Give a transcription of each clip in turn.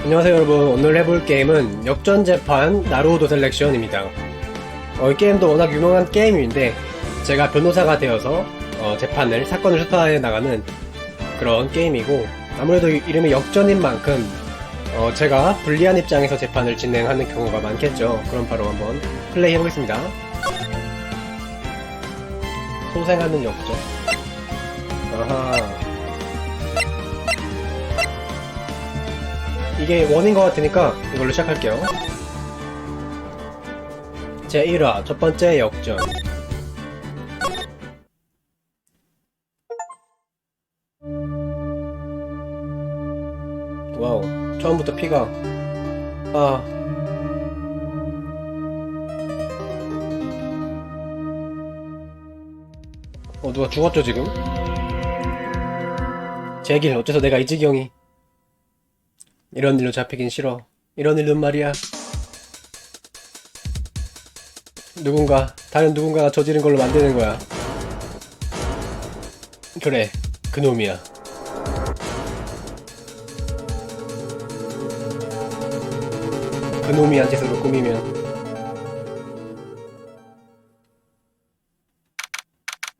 안녕하세요 여러분. 오늘 해볼 게임은 역전재판 나루오도 셀렉션입니다. 이 게임도 워낙 유명한 게임인데 제가 변호사가 되어서 사건을 수사해 나가는 그런 게임이고, 아무래도 이름이 역전인 만큼 제가 불리한 입장에서 재판을 진행하는 경우가 많겠죠. 그럼 바로 한번 플레이 해보겠습니다. 소생하는 역전. 아하, 이게 원인 것 같으니까 이걸로 시작할게요. 제1화 첫 번째 역전. 와우, 처음부터 피가. 누가 죽었죠 지금? 제길, 어째서 내가 이 지경이. 이런 일로 잡히긴 싫어. 이런 일은 말이야, 다른 누군가가 저지른 걸로 만드는 거야. 그래, 그놈이야. 그놈이 한 짓으로 꾸미면.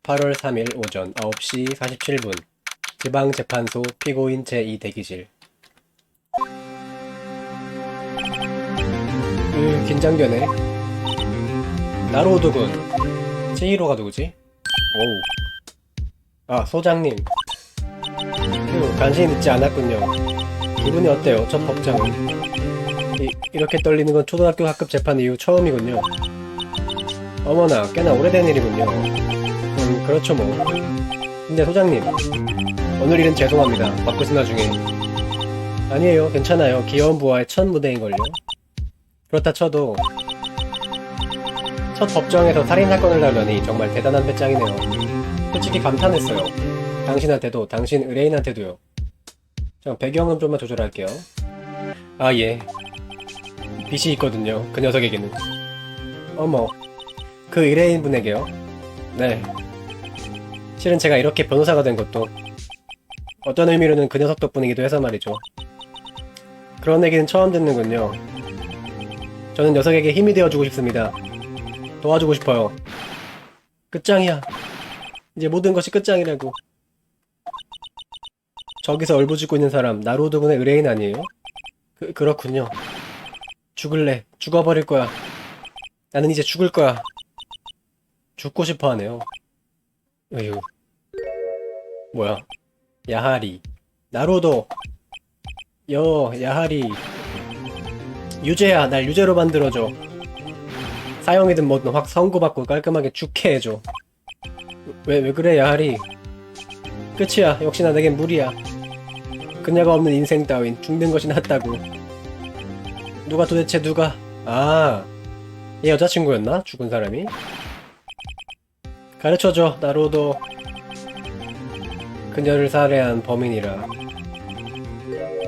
8월 3일 오전 9시 47분 지방재판소 피고인 제2 대기실. 긴장되네. 나로우도군. 제1호가 누구지? 오우. 소장님. 간신히 늦지 않았군요. 기분이 어때요, 첫 법정은? 이렇게 떨리는 건 초등학교 학급 재판 이후 처음이군요. 어머나, 꽤나 오래된 일이군요. 그렇죠 뭐. 근데 소장님, 오늘 일은 죄송합니다. 바쁘신 와중에. 아니에요, 괜찮아요. 귀여운 부하의 첫 무대인걸요. 그렇다 쳐도 첫 법정에서 살인사건을 다루다니 정말 대단한 배짱이네요. 솔직히 감탄했어요. 당신한테도, 당신 의뢰인한테도요. 자, 배경음 좀만 조절할게요. 예. 빚이 있거든요, 그 녀석에게는. 어머, 그 의뢰인분에게요? 네. 실은 제가 이렇게 변호사가 된 것도 어떤 의미로는 그 녀석 덕분이기도 해서 말이죠. 그런 얘기는 처음 듣는군요. 저는 녀석에게 힘이 되어주고 싶습니다. 도와주고 싶어요. 끝장이야. 이제 모든 것이 끝장이라고. 저기서 얼부짖고 있는 사람, 나루오도군의 의뢰인 아니에요? 그렇군요. 죽을래. 죽어버릴 거야. 나는 이제 죽을 거야. 죽고 싶어 하네요. 으유. 뭐야. 야하리. 나루오도. 야하리. 유죄야. 날 유죄로 만들어줘. 사형이든 뭐든 확 선고받고 깔끔하게 죽게 해줘. 왜 그래, 야하리? 끝이야. 역시나 내겐 무리야. 그녀가 없는 인생 따윈 죽는 것이 낫다고. 누가? 얘 여자친구였나? 죽은 사람이? 가르쳐줘, 나로도. 그녀를 살해한 범인이라.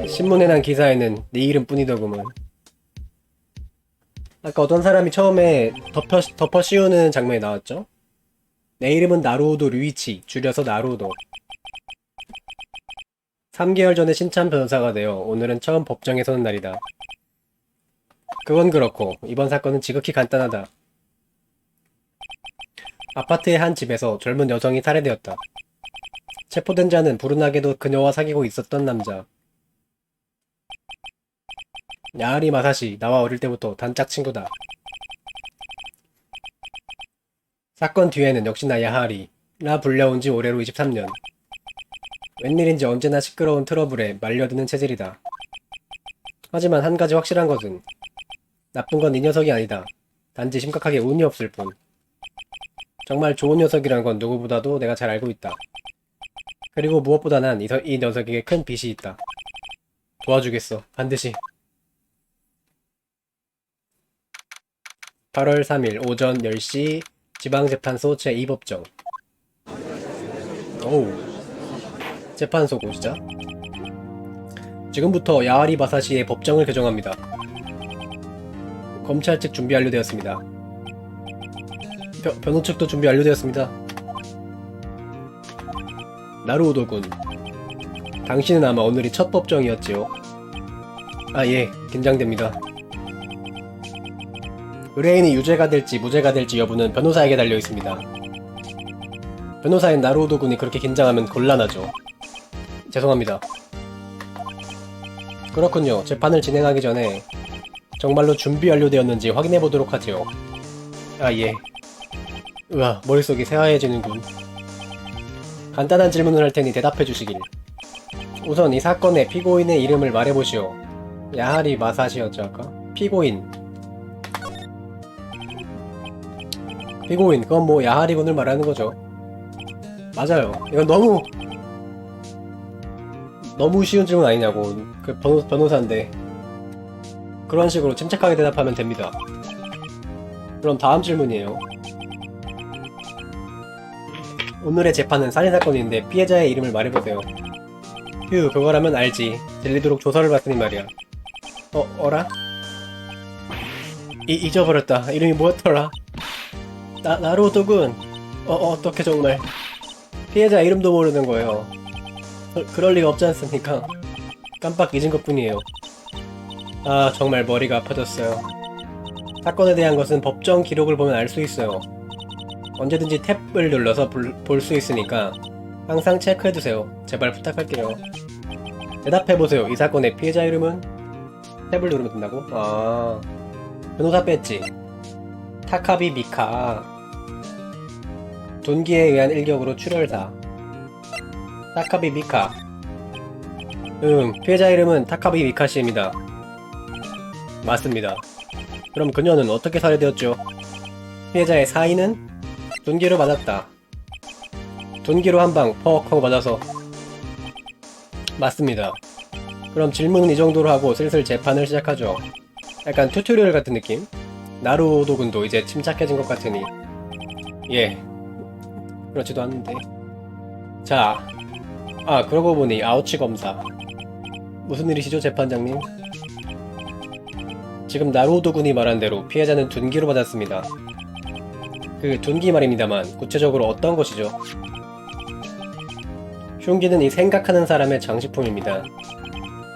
신문에 난 기사에는 네 이름뿐이더구먼. 아까 어떤 사람이 처음에 덮어 씌우는 장면이 나왔죠? 내 이름은 나루오도 류이치, 줄여서 나루오도. 3개월 전에 신참 변호사가 되어 오늘은 처음 법정에 서는 날이다. 그건 그렇고 이번 사건은 지극히 간단하다. 아파트의 한 집에서 젊은 여성이 살해되었다. 체포된 자는 불운하게도 그녀와 사귀고 있었던 남자. 야하리 마사시, 나와 어릴 때부터 단짝 친구다. 사건 뒤에는 역시나 야하리라 불려온 지 올해로 23년. 웬일인지 언제나 시끄러운 트러블에 말려드는 체질이다. 하지만 한 가지 확실한 것은 나쁜 건 이 녀석이 아니다. 단지 심각하게 운이 없을 뿐. 정말 좋은 녀석이란 건 누구보다도 내가 잘 알고 있다. 그리고 무엇보다 난 이 녀석에게 큰 빚이 있다. 도와주겠어, 반드시. 8월 3일 오전 10시 지방재판소 제2법정. 오우, 재판소 곳이자. 지금부터 야하리 마사시의 법정을 개정합니다. 검찰 측 준비 완료되었습니다. 변호 측도 준비 완료되었습니다. 나루오도군, 당신은 아마 오늘이 첫 법정이었지요. 아, 예, 긴장됩니다. 의뢰인이 유죄가 될지 무죄가 될지 여부는 변호사에게 달려 있습니다. 변호사인 나루오도 군이 그렇게 긴장하면 곤란하죠. 죄송합니다. 그렇군요. 재판을 진행하기 전에 정말로 준비 완료되었는지 확인해 보도록 하지요. 아, 예. 으아, 머릿속이 새하얘지는군. 간단한 질문을 할 테니 대답해 주시길. 우선 이 사건의 피고인의 이름을 말해보시오. 야하리 마사시였죠, 아까? 피고인, 그건 뭐 야하리 군을 말하는 거죠. 맞아요. 이건 너무 쉬운 질문 아니냐고. 그 변호사인데. 그런 식으로 침착하게 대답하면 됩니다. 그럼 다음 질문이에요. 오늘의 재판은 살인사건인데 피해자의 이름을 말해보세요. 휴, 그거라면 알지. 들리도록 조사를 받으니 말이야. 어라? 잊어버렸다. 이름이 뭐였더라? 나루오도군. 어떻게 정말. 피해자 이름도 모르는 거예요. 그럴 리가 없지 않습니까? 깜빡 잊은 것 뿐이에요. 아, 정말 머리가 아파졌어요. 사건에 대한 것은 법정 기록을 보면 알 수 있어요. 언제든지 탭을 눌러서 볼 수 있으니까 항상 체크해두세요. 제발 부탁할게요. 대답해보세요. 이 사건의 피해자 이름은? 탭을 누르면 된다고? 아, 변호사 배지. 타카비 미카. 돈기에 의한 일격으로 출혈사. 타카비 미카. 피해자 이름은 타카비 미카 씨입니다. 맞습니다. 그럼 그녀는 어떻게 살해되었죠? 피해자의 사인은? 둔기로 맞았다. 둔기로 한 방 퍽 하고 맞아서. 맞습니다. 그럼 질문은 이 정도로 하고 슬슬 재판을 시작하죠. 약간 튜토리얼 같은 느낌? 나루오도 군도 이제 침착해진 것 같으니. 예, 그렇지도 않는데. 자, 그러고 보니 아우치 검사. 무슨 일이시죠, 재판장님? 지금 나루오도 군이 말한 대로 피해자는 둔기로 맞았습니다. 그 둔기 말입니다만 구체적으로 어떤 것이죠? 흉기는 이 생각하는 사람의 장식품입니다.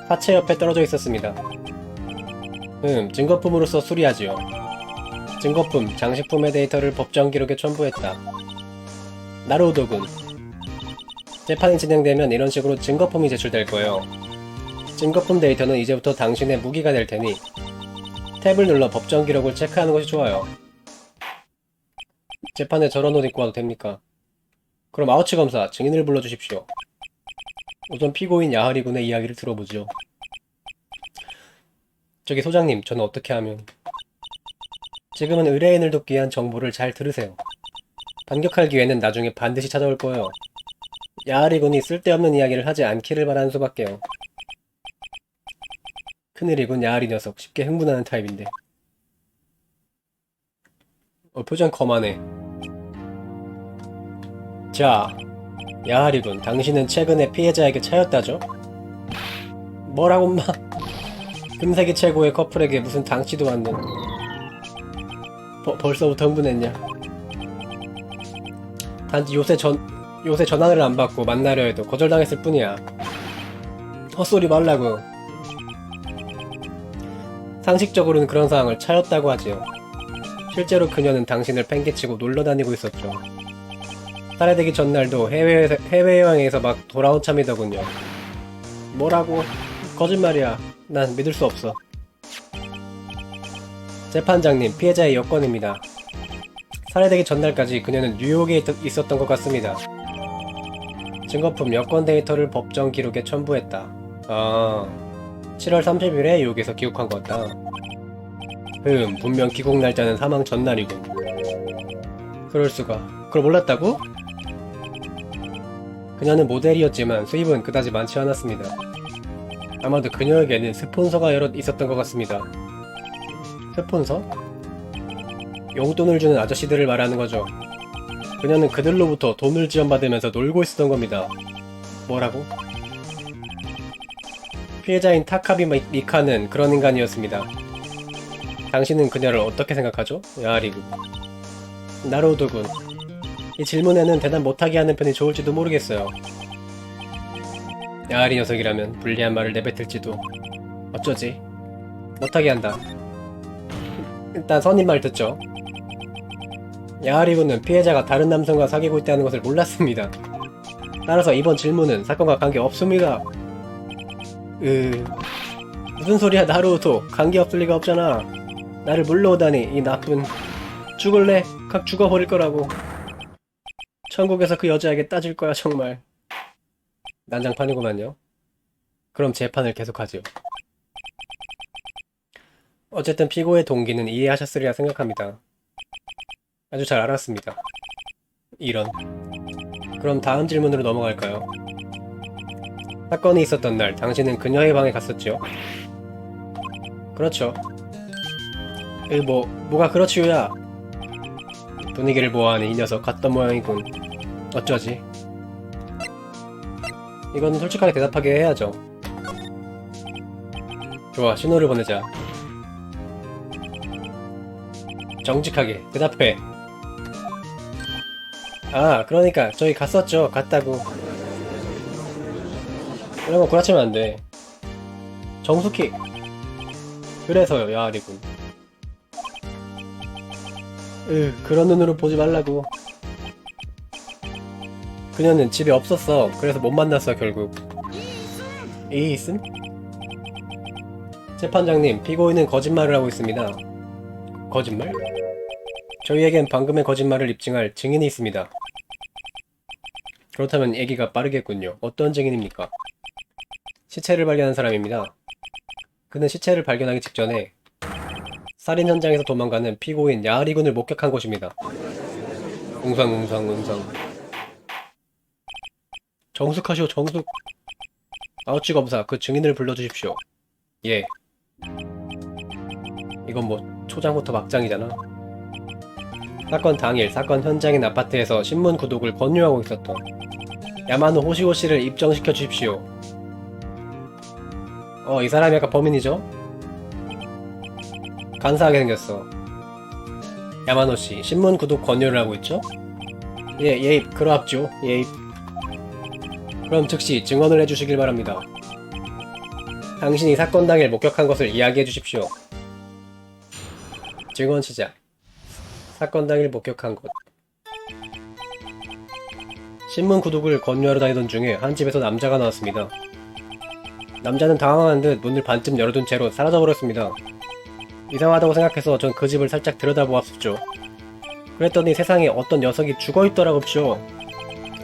사체 옆에 떨어져 있었습니다. 증거품으로서 수리하지요. 증거품, 장식품의 데이터를 법정 기록에 첨부했다. 나루오도 군. 재판이 진행되면 이런 식으로 증거품이 제출될 거예요. 증거품 데이터는 이제부터 당신의 무기가 될 테니 탭을 눌러 법정 기록을 체크하는 것이 좋아요. 재판에 저런 옷 입고 와도 됩니까? 그럼 아우치 검사, 증인을 불러주십시오. 우선 피고인 야하리 군의 이야기를 들어보죠. 저기 소장님, 저는 어떻게 하면... 지금은 의뢰인을 돕기 위한 정보를 잘 들으세요. 반격할 기회는 나중에 반드시 찾아올 거예요. 야하리 군이 쓸데없는 이야기를 하지 않기를 바라는 수밖에요. 큰일이군, 야하리 녀석. 쉽게 흥분하는 타입인데. 표정 거만해. 자, 야하리군, 당신은 최근에 피해자에게 차였다죠? 뭐라고 마. 금세기 최고의 커플에게 무슨 당치도 않는. 벌써부터 흥분했냐? 단지 요새 전화를 안 받고 만나려 해도 거절당했을 뿐이야. 헛소리 말라고. 상식적으로는 그런 상황을 차였다고 하지요. 실제로 그녀는 당신을 팽개치고 놀러다니고 있었죠. 살해되기 전날도 해외여행에서 막 돌아온 참이더군요. 뭐라고? 거짓말이야. 난 믿을 수 없어. 재판장님, 피해자의 여권입니다. 살해되기 전날까지 그녀는 뉴욕에 있었던 것 같습니다. 증거품 여권 데이터를 법정 기록에 첨부했다. 7월 30일에 뉴욕에서 귀국한 거다. 분명 귀국 날짜는 사망 전날이군. 그럴수가. 그걸 몰랐다고? 그녀는 모델이었지만 수입은 그다지 많지 않았습니다. 아마도 그녀에게는 스폰서가 여럿 있었던 것 같습니다. 스폰서? 용돈을 주는 아저씨들을 말하는 거죠. 그녀는 그들로부터 돈을 지원받으면서 놀고 있었던 겁니다. 뭐라고? 피해자인 타카비 미카는 그런 인간이었습니다. 당신은 그녀를 어떻게 생각하죠? 야하리군. 나루오도군. 이 질문에는 대답 못하게 하는 편이 좋을지도 모르겠어요. 야하리 녀석이라면 불리한 말을 내뱉을지도. 어쩌지? 못하게 한다. 일단 선임 말 듣죠. 야하리 군은 피해자가 다른 남성과 사귀고 있다는 것을 몰랐습니다. 따라서 이번 질문은 사건과 관계 없습니다. 무슨 소리야 나루토. 관계없을 리가 없잖아. 나를 물러오다니 이 나쁜. 죽을래? 각 죽어버릴 거라고. 천국에서 그 여자에게 따질 거야 정말. 난장판이구만요. 그럼 재판을 계속하지요. 어쨌든 피고의 동기는 이해하셨으리라 생각합니다. 아주 잘 알았습니다. 이런. 그럼 다음 질문으로 넘어갈까요? 사건이 있었던 날 당신은 그녀의 방에 갔었죠? 그렇죠. 뭐가 그렇지요야. 분위기를 모아하는 이 녀석 갔던 모양이군. 어쩌지? 이건 솔직하게 대답하게 해야죠. 좋아, 신호를 보내자. 정직하게 대답해. 아, 그러니까 저희 갔었죠. 갔다고. 이런 거 구라치면 안 돼. 정숙히. 그래서요, 야하리군. 그런 눈으로 보지 말라고. 그녀는 집에 없었어. 그래서 못 만났어, 결국. 이 있음? 재판장님, 피고인은 거짓말을 하고 있습니다. 거짓말? 저희에겐 방금의 거짓말을 입증할 증인이 있습니다. 그렇다면 얘기가 빠르겠군요. 어떤 증인입니까? 시체를 발견한 사람입니다. 그는 시체를 발견하기 직전에 살인 현장에서 도망가는 피고인 야하리군을 목격한 것입니다. 웅성웅성웅성. 정숙하시오, 정숙. 아우치 검사, 그 증인을 불러주십시오. 예. 이건 뭐 초장부터 막장이잖아. 사건 당일 사건 현장인 아파트에서 신문 구독을 권유하고 있었던 야마노 호시오 씨를 입정시켜 주십시오. 이 사람이 아까 범인이죠? 간사하게 생겼어. 야마노 씨, 신문 구독 권유를 하고 있죠? 예, 그러합죠. 예. 그럼 즉시 증언을 해주시길 바랍니다. 당신이 사건 당일 목격한 것을 이야기해 주십시오. 증언 시작. 사건 당일 목격한 것. 신문 구독을 권유하러 다니던 중에 한 집에서 남자가 나왔습니다. 남자는 당황한 듯 문을 반쯤 열어둔 채로 사라져버렸습니다. 이상하다고 생각해서 전 그 집을 살짝 들여다보았었죠. 그랬더니 세상에 어떤 녀석이 죽어있더라고쇼.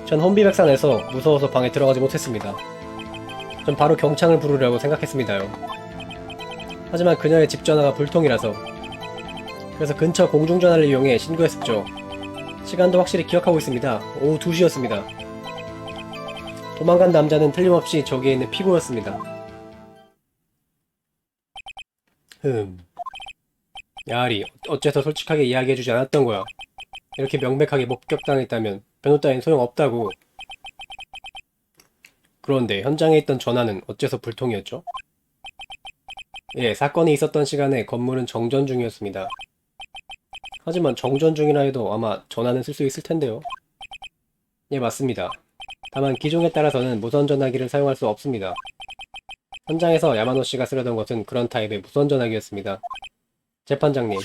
전 혼비백산해서 무서워서 방에 들어가지 못했습니다. 전 바로 경찰을 부르려고 생각했습니다요. 하지만 그녀의 집 전화가 불통이라서. 그래서 근처 공중전화를 이용해 신고했었죠. 시간도 확실히 기억하고 있습니다. 오후 2시였습니다. 도망간 남자는 틀림없이 저기에 있는 피고였습니다. 야하리, 어째서 솔직하게 이야기해주지 않았던 거야. 이렇게 명백하게 목격당했다면 변호 따윈 소용없다고. 그런데 현장에 있던 전화는 어째서 불통이었죠? 예, 사건이 있었던 시간에 건물은 정전 중이었습니다. 하지만 정전 중이라 해도 아마 전화는 쓸 수 있을 텐데요. 예, 맞습니다. 다만 기종에 따라서는 무선 전화기를 사용할 수 없습니다. 현장에서 야마노 씨가 쓰려던 것은 그런 타입의 무선 전화기였습니다. 재판장님,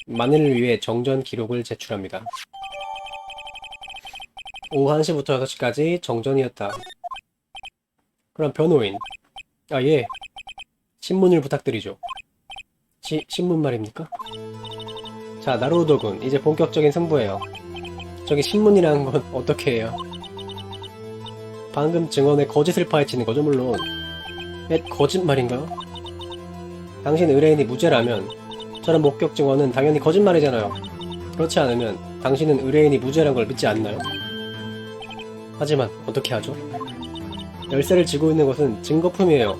만일을 위해 정전 기록을 제출합니다. 오후 1시부터 6시까지 정전이었다. 그럼 변호인. 예. 신문을 부탁드리죠. 신문 말입니까? 자, 나루오도군, 이제 본격적인 승부예요. 저기 신문이라는 건 어떻게 해요? 방금 증언에 거짓을 파헤치는 거죠, 물론. 거짓말인가요? 당신 의뢰인이 무죄라면 저런 목격 증언은 당연히 거짓말이잖아요. 그렇지 않으면 당신은 의뢰인이 무죄란 걸 믿지 않나요? 하지만 어떻게 하죠? 열쇠를 쥐고 있는 것은 증거품이에요.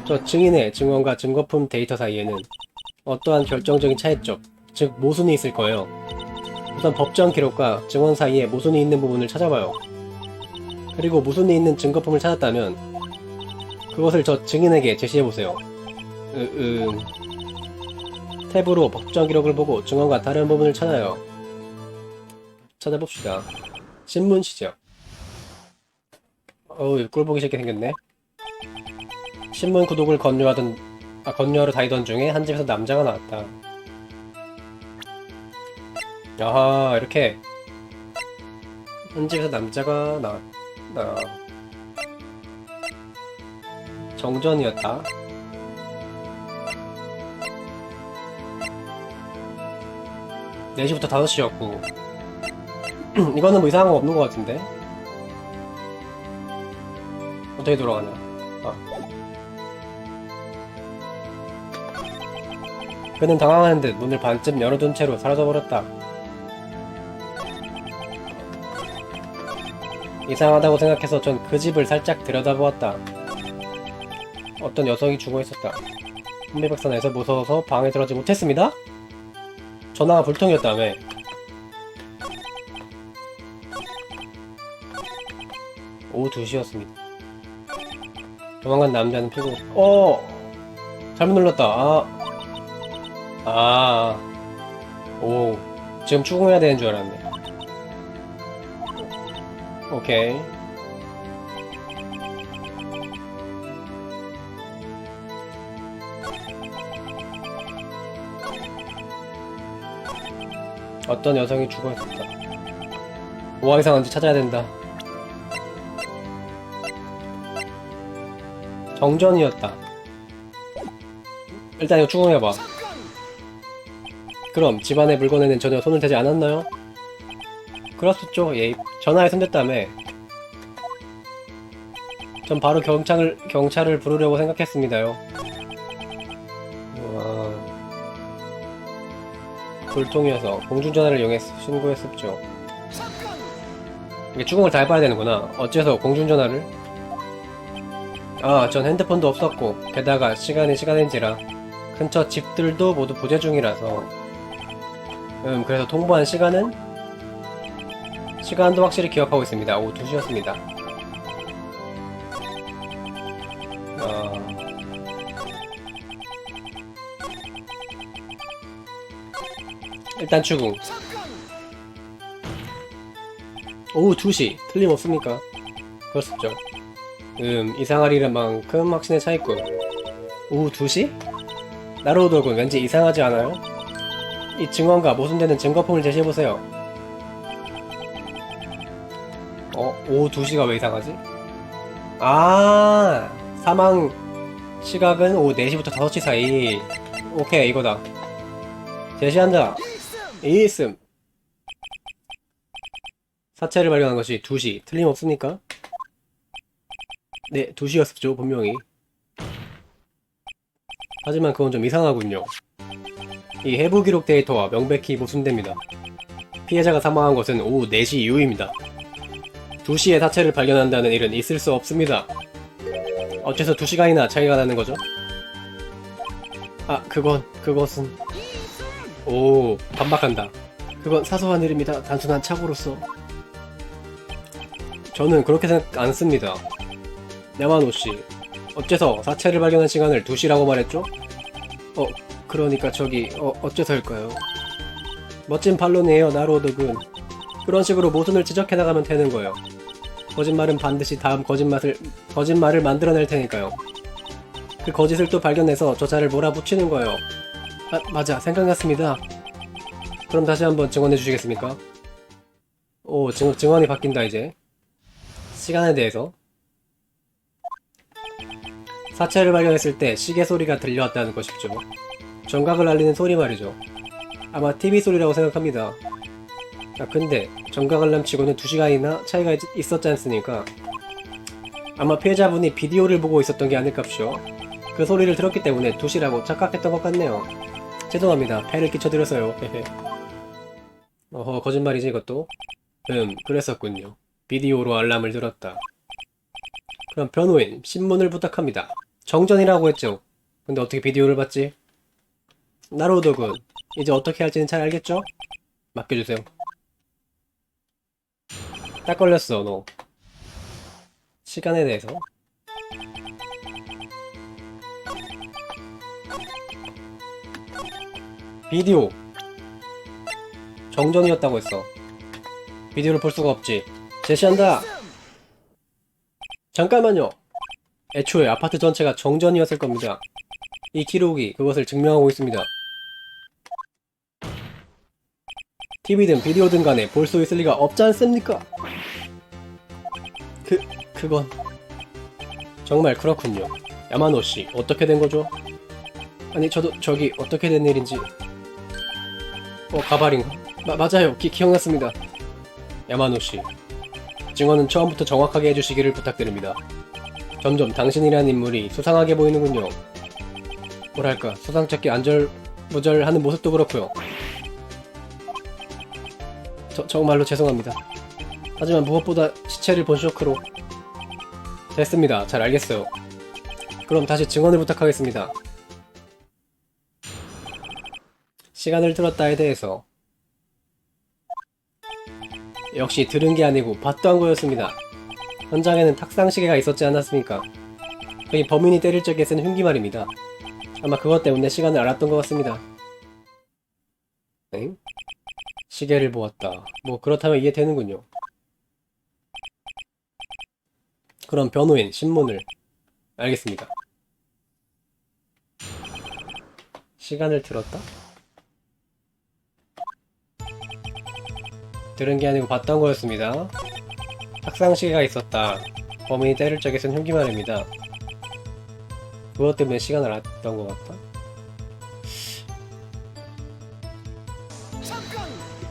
저 증인의 증언과 증거품 데이터 사이에는 어떠한 결정적인 차이점, 즉 모순이 있을 거예요. 우선 법정 기록과 증언 사이에 모순이 있는 부분을 찾아봐요. 그리고 모순이 있는 증거품을 찾았다면 그것을 저 증인에게 제시해보세요. 탭으로 법정 기록을 보고 증언과 다른 부분을 찾아요. 찾아봅시다. 신문 시작. 꼴보기 싫게 생겼네. 신문 구독을 권유하던 건너하러 다니던 중에 한 집에서 남자가 나왔다. 아하, 이렇게 한 집에서 남자가 나왔다. 정전이었다. 네 시부터 5시였고 이거는 뭐 이상한 거 없는 것 같은데? 어떻게 돌아가냐? 그는 당황한 듯 문을 반쯤 열어둔 채로 사라져버렸다. 이상하다고 생각해서 전 그 집을 살짝 들여다보았다. 어떤 여성이 죽어있었다. 혼비백산해서 무서워서 방에 들어가지 못했습니다? 전화가 불통이었다며. 오후 2시였습니다. 도망간 남자는 피고 잘못 눌렀다. 오, 지금 추궁해야 되는 줄 알았네. 오케이. 어떤 여성이 죽어있었다. 뭐가 이상한지 찾아야 된다. 정전이었다. 일단 이거 추궁해봐. 그럼 집안의 물건에는 전혀 손을 대지 않았나요? 그렇었죠. 예, 전화에 손댔다며. 전 바로 경찰을 부르려고 생각했습니다요. 불통이어서 공중전화를 이용해서 신고했었죠. 이게 추궁을 다 해봐야 되는구나. 어째서 공중전화를? 전 핸드폰도 없었고 게다가 시간인지라 근처 집들도 모두 부재 중이라서 그래서 통보한 시간도 확실히 기억하고 있습니다. 오후 2시였습니다. 일단 추궁. 오후 2시 틀림없습니까? 그렇습죠. 이상할 만큼 확신에 차있군. 오후 2시? 나로우돌군 왠지 이상하지 않아요? 이 증언과 모순되는 증거품을 제시해보세요. 오후 2시가 왜 이상하지? 사망 시각은 오후 4시부터 5시 사이. 오케이, 이거다. 제시한다. 있음. 사체를 발견한 것이 2시. 틀림없습니까? 네, 2시였었죠, 분명히. 하지만 그건 좀 이상하군요. 이 해부 기록 데이터와 명백히 모순됩니다. 피해자가 사망한 것은 오후 4시 이후입니다. 2시에 사체를 발견한다는 일은 있을 수 없습니다. 어째서 2시간이나 차이가 나는 거죠? 그것은... 오, 반박한다. 그건 사소한 일입니다. 단순한 착오로서. 저는 그렇게 생각 안 씁니다. 야마노씨, 어째서 사체를 발견한 시간을 2시라고 말했죠? 그러니까 어째서일까요? 멋진 반론이에요, 나로드군. 그런 식으로 모순을 지적해나가면 되는 거예요. 거짓말은 반드시 다음 거짓말을 만들어낼 테니까요. 그 거짓을 또 발견해서 저자를 몰아붙이는 거예요. 맞아, 생각났습니다. 그럼 다시 한번 증언해 주시겠습니까? 오, 증언이 바뀐다, 이제. 시간에 대해서. 사체를 발견했을 때 시계 소리가 들려왔다는 것이죠. 정각을 알리는 소리 말이죠. 아마 TV 소리라고 생각합니다. 근데 정각 알람치고는 2시간이나 차이가 있었지 않습니까? 아마 피해자분이 비디오를 보고 있었던 게 아닐까쇼. 그 소리를 들었기 때문에 2시라고 착각했던 것 같네요. 죄송합니다. 폐를 끼쳐드려서요. 거짓말이지 이것도? 그랬었군요. 비디오로 알람을 들었다. 그럼 변호인, 신문을 부탁합니다. 정전이라고 했죠? 근데 어떻게 비디오를 봤지? 나로우도군, 이제 어떻게 할지는 잘 알겠죠? 맡겨주세요. 딱 걸렸어, 너. 시간에 대해서. 비디오. 정전이었다고 했어. 비디오를 볼 수가 없지. 제시한다. 잠깐만요. 애초에 아파트 전체가 정전이었을 겁니다. 이 기록이 그것을 증명하고 있습니다. TV든 비디오든 간에 볼 수 있을 리가 없지 않습니까? 그건... 정말 그렇군요. 야마노씨, 어떻게 된 거죠? 아니, 저기 어떻게 된 일인지... 가발인가? 맞아요. 기억났습니다. 야마노씨, 증언은 처음부터 정확하게 해주시기를 부탁드립니다. 점점 당신이라는 인물이 수상하게 보이는군요. 뭐랄까, 수상쩍게 안절부절하는 모습도 그렇고요. 정말로 죄송합니다. 하지만 무엇보다 시체를 본 쇼크로... 됐습니다. 잘 알겠어요. 그럼 다시 증언을 부탁하겠습니다. 시간을 틀었다에 대해서 역시 들은 게 아니고 봤도 한 거였습니다. 현장에는 탁상시계가 있었지 않았습니까? 거기 범인이 때릴 적에 쓴 흉기 말입니다. 아마 그것 때문에 시간을 알았던 것 같습니다. 엥? 시계를 보았다. 뭐 그렇다면 이해되는군요. 그럼 변호인, 신문을... 알겠습니다. 시간을 틀었다? 들은 게 아니고 봤던 거였습니다. 탁상시계가 있었다. 범인이 때릴 적에 쓴 흉기 말입니다. 그것 때문에 시간을 알았던 것 같다.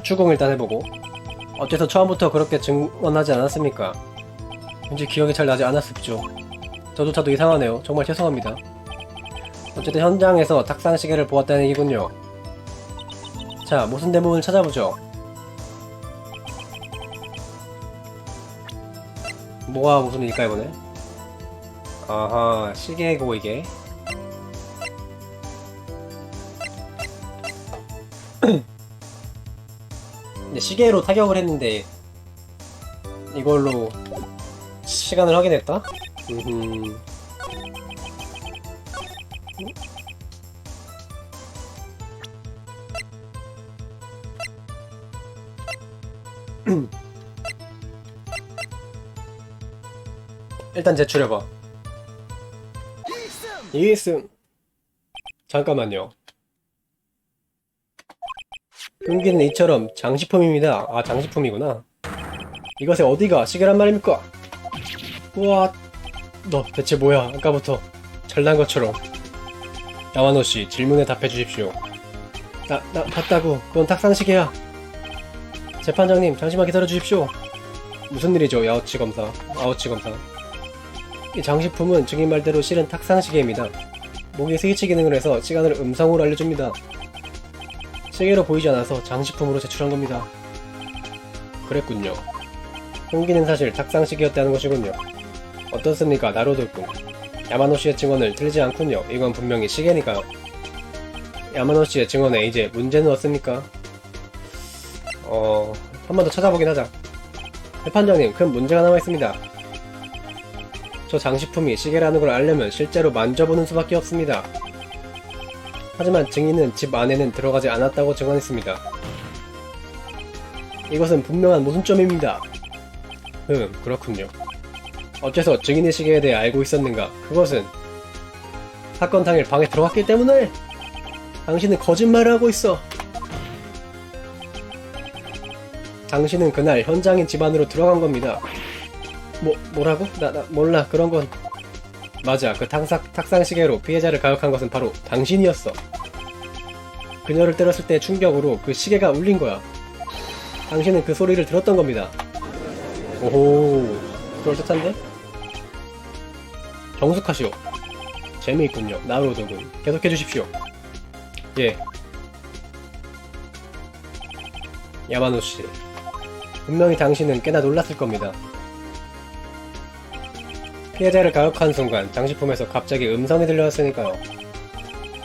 추궁 일단 해보고. 어째서 처음부터 그렇게 증언하지 않았습니까? 왠지 기억이 잘 나지 않았습죠. 저조차도 이상하네요. 정말 죄송합니다. 어쨌든 현장에서 탁상시계를 보았다는 얘기군요. 자, 무슨 대문을 찾아보죠. 뭐가 무슨 일일까 이번에? 아하, 시계고 이게. 근데 시계로 타격을 했는데 이걸로 시간을 확인했다? 일단 제출해봐. 이있음. 잠깐만요. 흉기는 이처럼 장식품입니다. 아, 장식품이구나. 이것의 어디가 시계란 말입니까? 우와, 너 대체 뭐야? 아까부터 잘난 것처럼. 야마노씨, 질문에 답해 주십시오. 나 봤다고. 그건 탁상시계야. 재판장님, 잠시만 기다려 주십시오. 무슨 일이죠, 아우치 검사. 이 장식품은 증인 말대로 실은 탁상시계입니다. 목에 스위치 기능을 해서 시간을 음성으로 알려줍니다. 시계로 보이지 않아서 장식품으로 제출한 겁니다. 그랬군요. 흉기는 사실 탁상시계였다는 것이군요. 어떻습니까, 나로도군. 야마노씨의 증언을 틀리지 않군요. 이건 분명히 시계니까요. 야마노씨의 증언에 이제 문제는 없습니까? 한 번 더 찾아보긴 하자. 재판장님, 큰 문제가 남아있습니다. 저 장식품이 시계라는 걸 알려면 실제로 만져보는 수밖에 없습니다. 하지만 증인은 집 안에는 들어가지 않았다고 증언했습니다. 이것은 분명한 모순점입니다. 그렇군요. 어째서 증인의 시계에 대해 알고 있었는가? 그것은 사건 당일 방에 들어갔기 때문에! 당신은 거짓말을 하고 있어! 당신은 그날 현장인 집 안으로 들어간 겁니다. 뭐라고? 나 몰라. 그런 건... 맞아. 그 탁상시계로 피해자를 가격한 것은 바로 당신이었어. 그녀를 때렸을 때 충격으로 그 시계가 울린 거야. 당신은 그 소리를 들었던 겁니다. 오호, 그럴듯한데? 정숙하시오. 재미있군요. 나로도군. 계속해주십시오. 예. 야마노씨, 분명히 당신은 꽤나 놀랐을 겁니다. 피해자를 가격한 순간 장식품에서 갑자기 음성이 들려왔으니까요.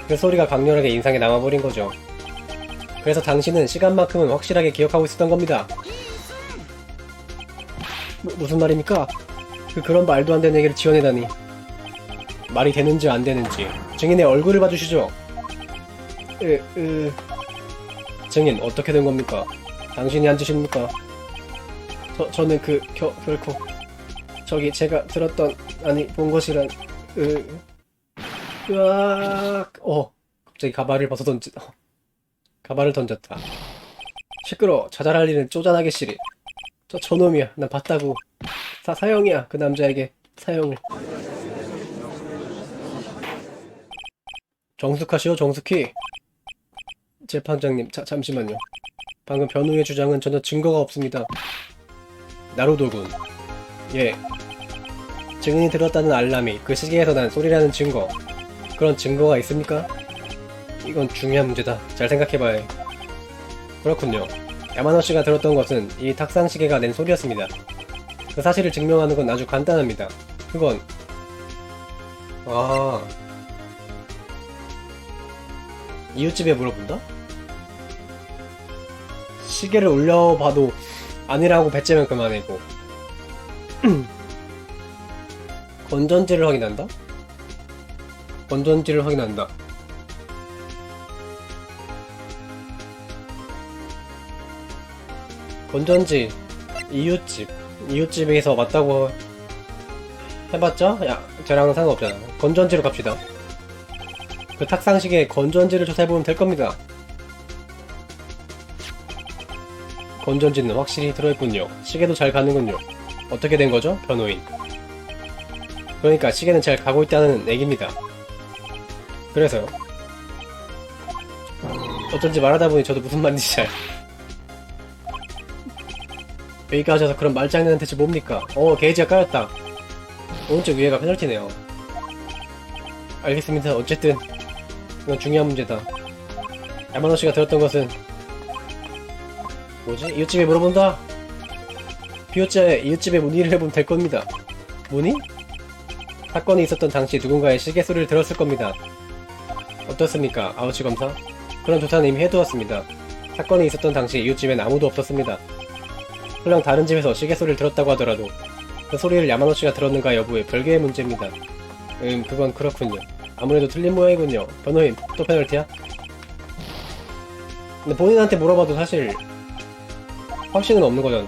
그 소리가 강렬하게 인상에 남아버린 거죠. 그래서 당신은 시간만큼은 확실하게 기억하고 있었던 겁니다. 무슨 말입니까? 그런 말도 안 되는 얘기를 지어내다니. 말이 되는지 안 되는지 증인의 얼굴을 봐주시죠. 증인, 어떻게 된 겁니까? 당신이 앉으십니까? 저는 결코 저기 제가 들었던, 아니 본 것이란... 으악! 갑자기 가발을 던졌다. 시끄러. 자잘할 일은 쪼잔하게 시리. 저놈이야. 난 봤다고. 사형이야. 그 남자에게 사형을. 정숙하시오, 정숙히. 재판장님, 잠시만요. 방금 변호의 주장은 전혀 증거가 없습니다. 나루도군. 예. 증인이 들었다는 알람이 그 시계에서 난 소리라는 증거. 그런 증거가 있습니까? 이건 중요한 문제다. 잘 생각해봐야 해. 그렇군요. 야마노 씨가 들었던 것은 이 탁상시계가 낸 소리였습니다. 그 사실을 증명하는 건 아주 간단합니다. 그건 이웃집에 물어본다? 시계를 올려봐도 아니라고 배째면 그만이고 건전지를 확인한다? 건전지를 확인한다. 건전지 이웃집에서 맞다고 해봤자 쟤랑은 상관없잖아. 건전지로 갑시다. 그 탁상시계에 건전지를 조사해보면 될 겁니다. 건전지는 확실히 들어있군요. 시계도 잘 가는군요. 어떻게 된 거죠, 변호인? 그러니까 시계는 잘 가고 있다는 얘기입니다. 그래서요. 어쩐지 말하다 보니 저도 무슨 말인지 잘. 여기까지 하셔서 그럼 말장난은 대체 뭡니까? 게이지가 까였다. 오른쪽 위에가 페널티네요. 알겠습니다. 어쨌든 이건 중요한 문제다. 야마노 씨가 들었던 것은 뭐지? 이웃집에 물어본다? 비웃자에 이웃집에 문의를 해보면 될 겁니다. 문의? 사건이 있었던 당시 누군가의 시계 소리를 들었을 겁니다. 어떻습니까, 아우치 검사? 그런 조사는 이미 해두었습니다. 사건이 있었던 당시 이웃집엔 아무도 없었습니다. 설령 다른 집에서 시계 소리를 들었다고 하더라도 그 소리를 야마노 씨가 들었는가 여부에 별개의 문제입니다. 그건 그렇군요. 아무래도 틀린 모양이군요. 변호인, 또 페널티야? 근데 본인한테 물어봐도 사실 확신은 없는 거잖아.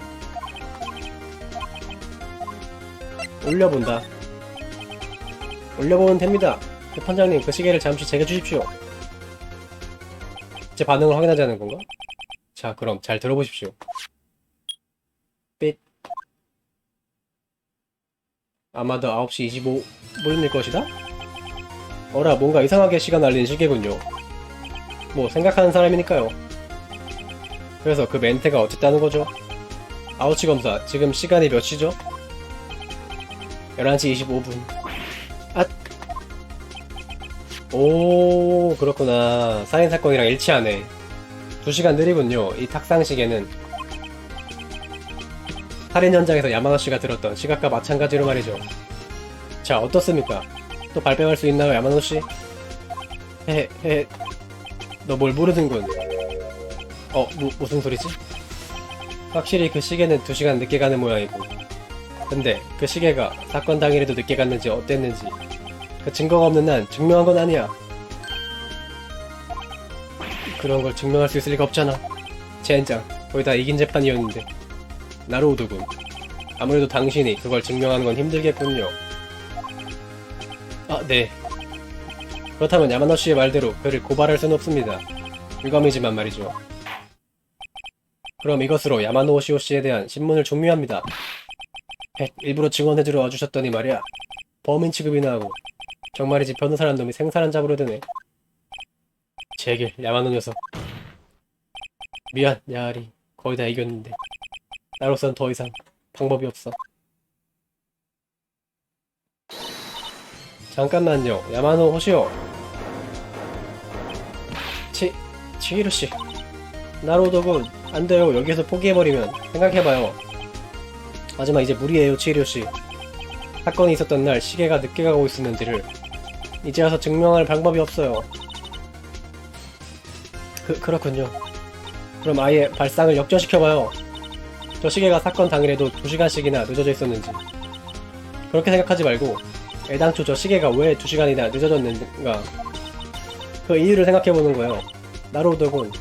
올려본다. 올려보면 됩니다. 재판장님, 그 시계를 잠시 제게 주십시오. 제 반응을 확인하자는 건가? 자, 그럼 잘 들어보십시오. 삑. 아마도 9시 25분일 것이다? 어라, 뭔가 이상하게 시간 알린 시계군요. 뭐 생각하는 사람이니까요. 그래서 그 멘트가 어쨌다는 거죠? 아우치 검사, 지금 시간이 몇 시죠? 11시 25분. 오, 그렇구나. 살인사건이랑 일치하네. 2시간 느리군요. 이 탁상시계는 살인 현장에서 야마노 씨가 들었던 시각과 마찬가지로 말이죠. 자, 어떻습니까? 또 발뺌할 수 있나요, 야마노 씨? 너 뭘 모르는군. 무슨 소리지? 확실히 그 시계는 2시간 늦게 가는 모양이고. 근데 그 시계가 사건 당일에도 늦게 갔는지 어땠는지 그 증거가 없는 난 증명한 건 아니야. 그런 걸 증명할 수 있을 리가 없잖아. 젠장, 거의 다 이긴 재판이었는데. 나루오도군, 아무래도 당신이 그걸 증명하는 건 힘들겠군요. 네. 그렇다면 야마노 씨의 말대로 그를 고발할 수는 없습니다. 유감이지만 말이죠. 그럼 이것으로 야마노 오시오 씨에 대한 신문을 종료합니다. 일부러 증언해주러 와주셨더니 말이야. 범인 취급이나 하고. 정말이지 변호사란 놈이 생사람 잡으려 드네. 제길, 야마노 녀석. 미안, 야리. 거의 다 이겼는데. 나로선 더 이상 방법이 없어. 잠깐만요. 야마노 호시오. 치히로씨. 나로도군, 안 돼요. 여기서 포기해버리면. 생각해봐요. 하지만 이제 무리예요, 치히로씨. 사건이 있었던 날 시계가 늦게 가고 있었는지를 이제 와서 증명할 방법이 없어요. 그렇군요. 그럼 아예 발상을 역전시켜봐요. 저 시계가 사건 당일에도 2시간씩이나 늦어져 있었는지. 그렇게 생각하지 말고 애당초 저 시계가 왜 2시간이나 늦어졌는가 그 이유를 생각해보는 거예요. 나루오도군,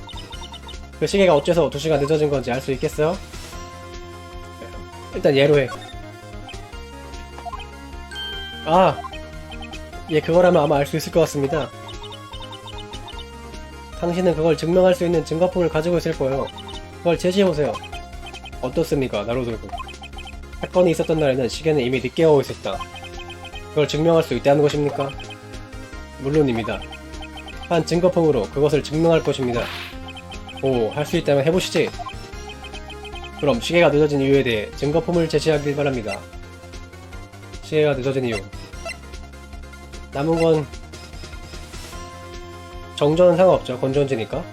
그 시계가 어째서 2시간 늦어진 건지 알 수 있겠어요? 일단 예로 해. 예, 그거라면 아마 알 수 있을 것 같습니다. 당신은 그걸 증명할 수 있는 증거품을 가지고 있을 거예요. 그걸 제시해보세요. 어떻습니까, 나로돌군? 사건이 있었던 날에는 시계는 이미 늦게 오고 있었다. 그걸 증명할 수 있다는 것입니까? 물론입니다. 한 증거품으로 그것을 증명할 것입니다. 오, 할 수 있다면 해보시지. 그럼 시계가 늦어진 이유에 대해 증거품을 제시하길 바랍니다. 시계가 늦어진 이유. 남은 건 정전은 상관없죠. 건전지니까.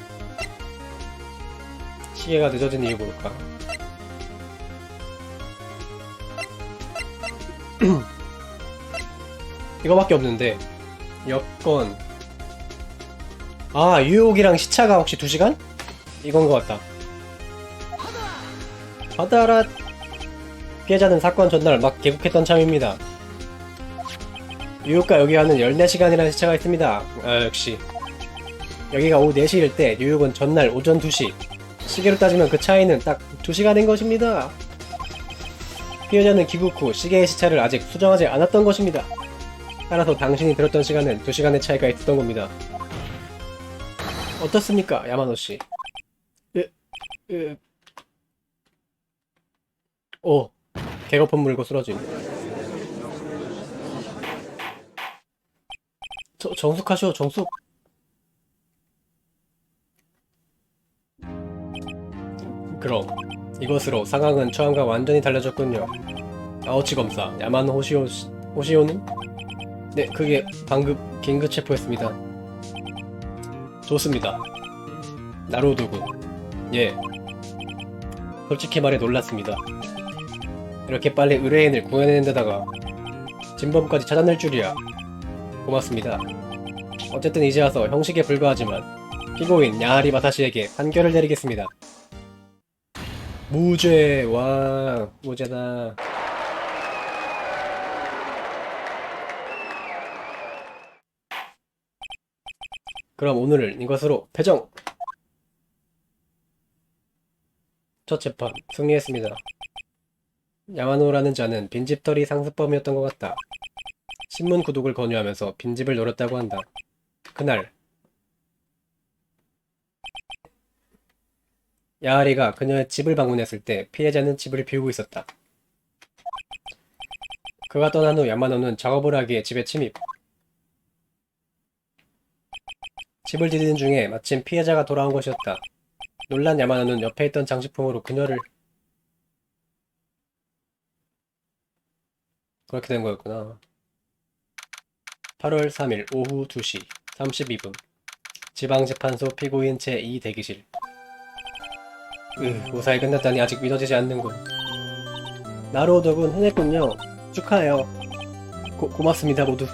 시계가 늦어진 이유 볼까? 이거밖에 없는데 여건 아, 유혹이랑 시차가 혹시 2시간? 이건 것 같다. 받아라. 피해자는 사건 전날 막 개국했던 참입니다. 뉴욕과 여기와는 14시간이라는 시차가 있습니다. 아, 역시 여기가 오후 4시일 때 뉴욕은 전날 오전 2시. 시계로 따지면 그 차이는 딱 2시간인 것입니다. 피해자는 귀국 후 시계의 시차를 아직 수정하지 않았던 것입니다. 따라서 당신이 들었던 시간은 2시간의 차이가 있었던 겁니다. 어떻습니까, 야마노씨? 오, 개거품 물고 쓰러짐. 정숙하시오, 정숙. 그럼 이것으로 상황은 처음과 완전히 달라졌군요. 아우치 검사, 야마노 호시오는? 네, 그게 방금 긴급 체포했습니다. 좋습니다. 나루오도군. 예. 솔직히 말해 놀랐습니다. 이렇게 빨리 의뢰인을 구해내는 데다가 진범까지 찾아낼 줄이야. 고맙습니다. 어쨌든 이제 와서 형식에 불과하지만 피고인 야하리 마사시에게 판결을 내리겠습니다. 무죄. 와, 무죄다. 그럼 오늘을 이것으로 패정! 첫 재판 승리했습니다. 야마노라는 자는 빈집털이 상습범이었던 것 같다. 신문 구독을 권유하면서 빈집을 노렸다고 한다. 그날 야하리가 그녀의 집을 방문했을 때 피해자는 집을 비우고 있었다. 그가 떠난 후 야마노는 작업을 하기에 집에 침입. 집을 디디는 중에 마침 피해자가 돌아온 것이었다. 놀란 야마노는 옆에 있던 장식품으로 그녀를 그렇게 된 거였구나. 8월 3일 오후 2시 32분 지방재판소 피고인 제2 대기실. 무사히 끝났다니 아직 믿어지지 않는군. 나루오덕은 해냈군요. 축하해요. 고맙습니다 모두.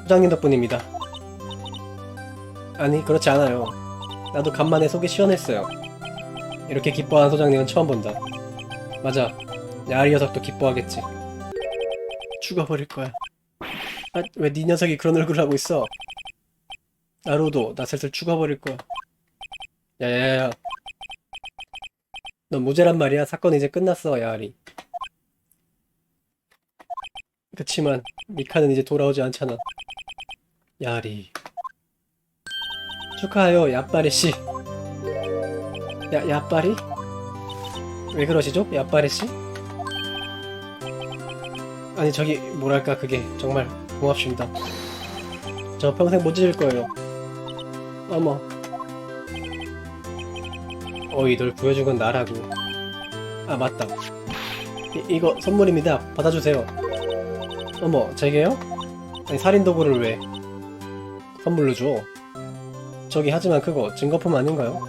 소장님 덕분입니다. 아니, 그렇지 않아요. 나도 간만에 속이 시원했어요. 이렇게 기뻐하는 소장님은 처음 본다. 맞아. 야하리 녀석도 기뻐하겠지. 죽어버릴 거야. 아, 왜 네 녀석이 그런 얼굴을 하고 있어? 나루오도 나 슬슬 죽어버릴 거야. 야야야야. 넌 무죄란 말이야. 사건 이제 끝났어, 야하리. 그치만 미카는 이제 돌아오지 않잖아. 야하리. 축하해요, 야빠리씨. 야빠리? 왜 그러시죠, 야빠리씨? 아니, 저기 뭐랄까, 그게 정말 고맙습니다. 저 평생 못 잊을 거예요. 어머. 어이, 널 구해준 건 나라고. 아, 맞다. 이거 선물입니다. 받아주세요. 어머, 제게요? 아니, 살인도구를 왜 선물로 줘? 저기, 하지만 그거 증거품 아닌가요?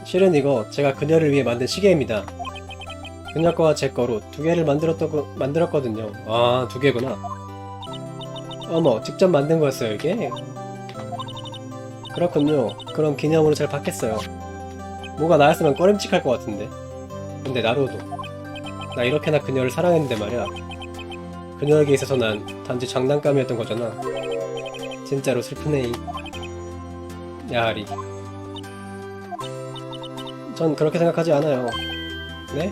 실은 이거 제가 그녀를 위해 만든 시계입니다. 그녀 거와 제 거로 2개를 만들었거든요. 아, 2개구나. 어머, 직접 만든 거였어요, 이게? 그렇군요. 그럼 기념으로 잘 받겠어요. 뭐가 나였으면 꺼림칙할 것 같은데. 근데 나로도 나 이렇게나 그녀를 사랑했는데 말이야. 그녀에게 있어서 난 단지 장난감이었던 거잖아. 진짜로 슬프네. 야하리. 전 그렇게 생각하지 않아요. 네?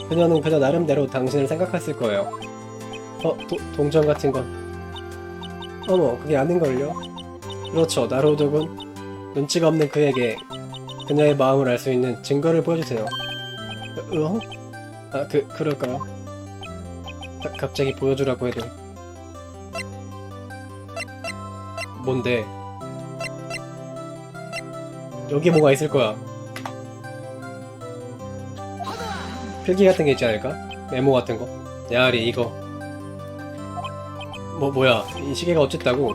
그녀는 그저 나름대로 당신을 생각했을 거예요. 동전 같은 건. 어머, 그게 아닌걸요? 그렇죠, 나로우드군. 눈치가 없는 그에게 그녀의 마음을 알 수 있는 증거를 보여주세요. 어? 그럴까요? 갑자기 보여주라고 해도. 뭔데? 여기 뭐가 있을 거야. 필기 같은 게 있지 않을까? 메모 같은 거? 야리, 이거. 뭐야. 이 시계가 어쨌다고?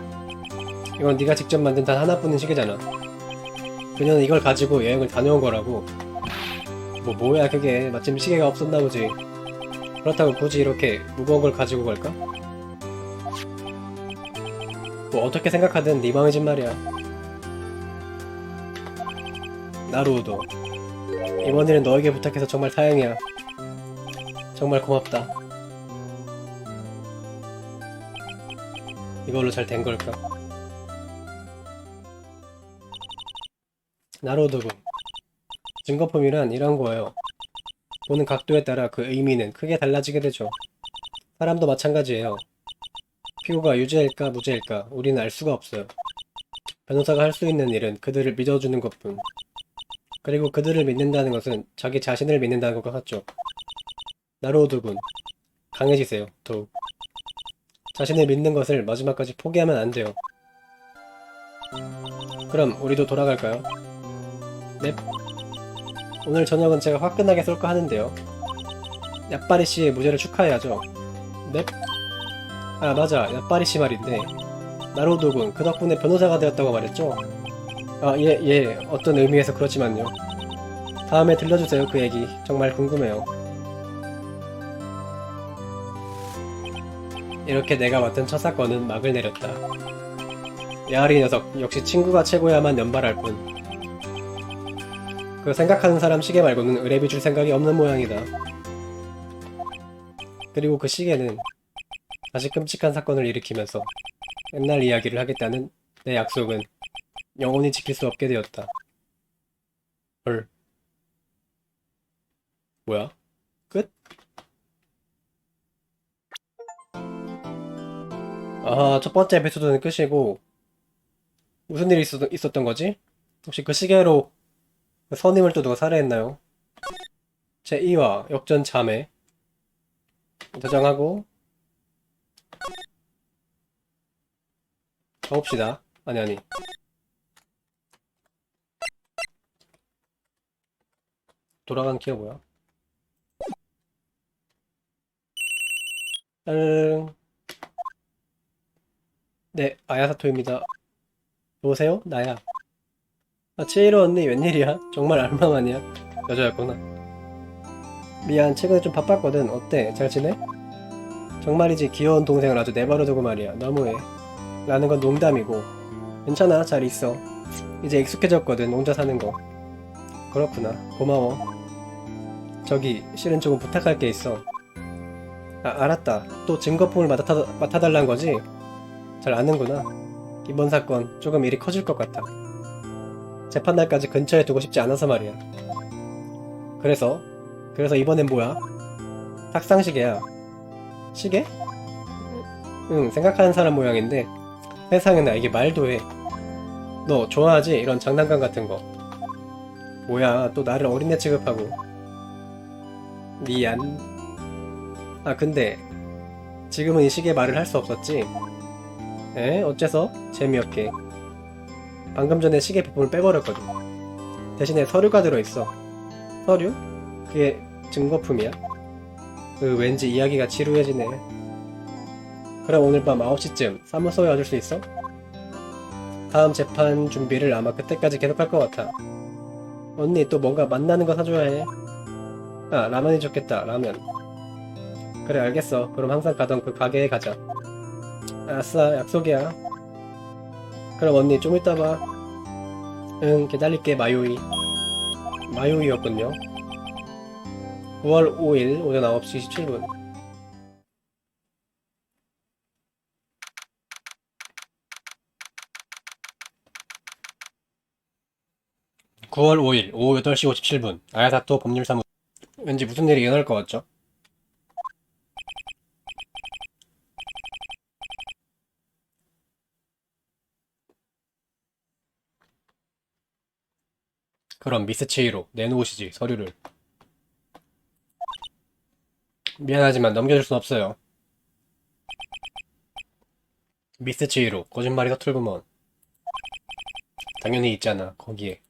이건 네가 직접 만든 단 하나뿐인 시계잖아. 그녀는 이걸 가지고 여행을 다녀온 거라고. 뭐야 그게. 마침 시계가 없었나 보지. 그렇다고 굳이 이렇게 무거운 걸 가지고 갈까? 뭐 어떻게 생각하든 네 마음이진 말이야. 나루우도, 이번 일은 너에게 부탁해서 정말 다행이야. 정말 고맙다. 이걸로 잘 된 걸까? 나루우도군, 증거품이란 이런 거예요. 보는 각도에 따라 그 의미는 크게 달라지게 되죠. 사람도 마찬가지예요. 피고가 유죄일까 무죄일까 우리는 알 수가 없어요. 변호사가 할 수 있는 일은 그들을 믿어주는 것뿐. 그리고 그들을 믿는다는 것은 자기 자신을 믿는다는 것과 같죠. 나로우드군, 강해지세요. 더욱. 자신을 믿는 것을 마지막까지 포기하면 안 돼요. 그럼 우리도 돌아갈까요? 넵. 오늘 저녁은 제가 화끈하게 쏠까 하는데요. 야빠리 씨의 무죄를 축하해야죠. 넵. 아 맞아, 야빠리 씨 말인데, 나로우드군, 그 덕분에 변호사가 되었다고 말했죠? 예, 어떤 의미에서 그렇지만요. 다음에 들려주세요, 그 얘기. 정말 궁금해요. 이렇게 내가 맡은 첫 사건은 막을 내렸다. 야리 녀석, 역시 친구가 최고야만 연발할 뿐. 그 생각하는 사람 시계 말고는 의뢰비 줄 생각이 없는 모양이다. 그리고 그 시계는 다시 끔찍한 사건을 일으키면서 옛날 이야기를 하겠다는 내 약속은 영원히 지킬 수 없게 되었다. 헐. 뭐야? 끝? 아하, 첫 번째 에피소드는 끝이고, 무슨 일이 있었던 거지? 혹시 그 시계로 그 선임을 또 누가 살해했나요? 제2화 역전 자매 저장하고 가봅시다. 아니 돌아간 키가 뭐야? 따르릉. 네, 아야사토입니다. 여보세요? 나야. 치히로 언니 웬일이야? 정말 알망하냐? 여자였구나. 미안, 최근에 좀 바빴거든. 어때? 잘 지내? 정말이지, 귀여운 동생을 아주 내버려두고 말이야. 너무해. 라는 건 농담이고. 괜찮아, 잘 있어. 이제 익숙해졌거든, 혼자 사는 거. 그렇구나. 고마워. 저기, 실은 조금 부탁할 게 있어. 알았다. 또 증거품을 맡아달란 거지? 잘 아는구나. 이번 사건 조금 일이 커질 것 같아. 재판날까지 근처에 두고 싶지 않아서 말이야. 그래서 이번엔 뭐야? 탁상시계야. 시계? 응, 생각하는 사람 모양인데 세상에나 이게 말도 해. 너 좋아하지? 이런 장난감 같은 거. 뭐야, 또 나를 어린애 취급하고. 미안. 근데 지금은 이 시계 말을 할 수 없었지? 에? 어째서? 재미없게. 방금 전에 시계 부품을 빼버렸거든. 대신에 서류가 들어있어. 서류? 그게 증거품이야? 왠지 이야기가 지루해지네. 그럼 오늘 밤 9시쯤 사무소에 와줄 수 있어? 다음 재판 준비를 아마 그때까지 계속할 것 같아. 언니 또 뭔가 만나는 거 사줘야 해. 라면이 좋겠다. 라면. 그래, 알겠어. 그럼 항상 가던 그 가게에 가자. 아싸, 약속이야. 그럼 언니 좀 이따 봐. 응, 기다릴게. 마요이. 마요이였군요. 9월 5일 오전 9시 17분. 9월 5일 오후 8시 57분. 아야사토 법률사무. 왠지 무슨 일이 일어날 것 같죠? 그럼 미스 치히로 내놓으시지 서류를. 미안하지만 넘겨줄 순 없어요. 미스 치히로 거짓말이 서툴구먼. 당연히 있잖아 거기에.